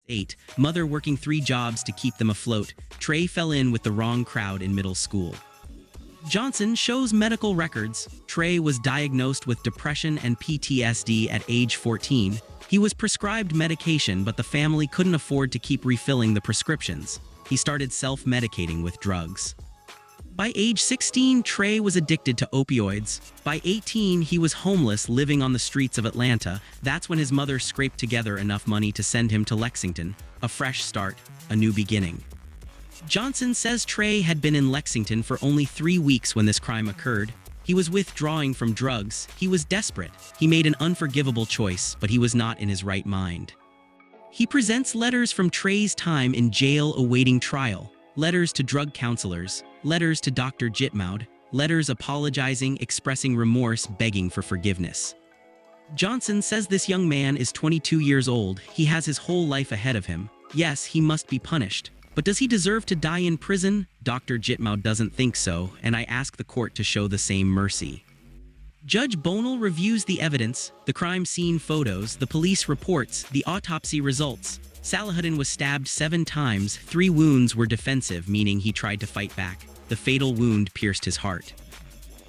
8. Mother working 3 jobs to keep them afloat. Trey fell in with the wrong crowd in middle school. Johnson shows medical records. Trey was diagnosed with depression and PTSD at age 14. He was prescribed medication, but the family couldn't afford to keep refilling the prescriptions. He started self-medicating with drugs. By age 16, Trey was addicted to opioids. By 18, he was homeless, living on the streets of Atlanta. That's when his mother scraped together enough money to send him to Lexington. A fresh start, a new beginning. Johnson says Trey had been in Lexington for only 3 weeks when this crime occurred. He was withdrawing from drugs. He was desperate. He made an unforgivable choice, but he was not in his right mind. He presents letters from Trey's time in jail awaiting trial. Letters to drug counselors, letters to Dr. Jitmoud, letters apologizing, expressing remorse, begging for forgiveness. Johnson says this young man is 22 years old. He has his whole life ahead of him. Yes, he must be punished. But does he deserve to die in prison? Dr. Jitmoud doesn't think so, and I ask the court to show the same mercy. Judge Bonal reviews the evidence, the crime scene photos, the police reports, the autopsy results. Salahuddin was stabbed 7 times. 3 wounds were defensive, meaning he tried to fight back. The fatal wound pierced his heart.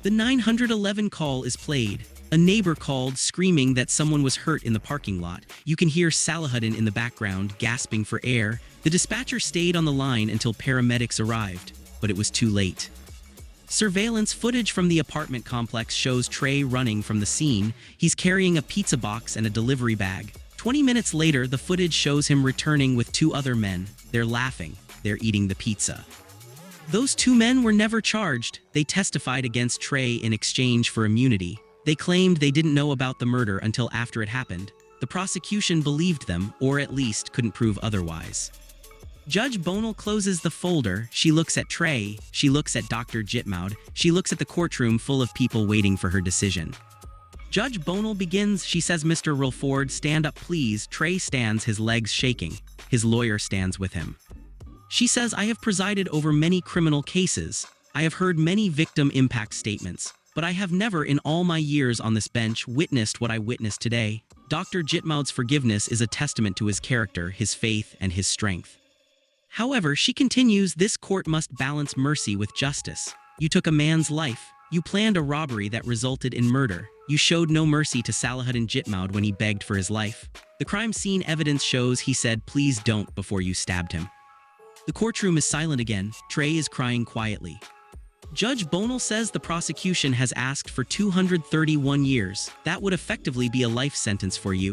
The 911 call is played. A neighbor called, screaming that someone was hurt in the parking lot. You can hear Salahuddin in the background, gasping for air. The dispatcher stayed on the line until paramedics arrived, but it was too late. Surveillance footage from the apartment complex shows Trey running from the scene. He's carrying a pizza box and a delivery bag. 20 minutes later, the footage shows him returning with 2 other men. They're laughing. They're eating the pizza. Those 2 men were never charged. They testified against Trey in exchange for immunity. They claimed they didn't know about the murder until after it happened. The prosecution believed them, or at least couldn't prove otherwise. Judge Bonal closes the folder. She looks at Trey. She looks at Dr. Jitmoud. She looks at the courtroom full of people waiting for her decision. Judge Bonal begins. She says, "Mr. Rillford, stand up, please." Trey stands, his legs shaking. His lawyer stands with him. She says, "I have presided over many criminal cases. I have heard many victim impact statements, but I have never in all my years on this bench witnessed what I witnessed today. Dr. Jitmoud's forgiveness is a testament to his character, his faith, and his strength." However, she continues, "This court must balance mercy with justice. You took a man's life. You planned a robbery that resulted in murder. You showed no mercy to Salahuddin Jitmoud when he begged for his life. The crime scene evidence shows he said, 'Please don't,' before you stabbed him." The courtroom is silent again. Trey is crying quietly. Judge Bonal says the prosecution has asked for 231 years. That would effectively be a life sentence for you.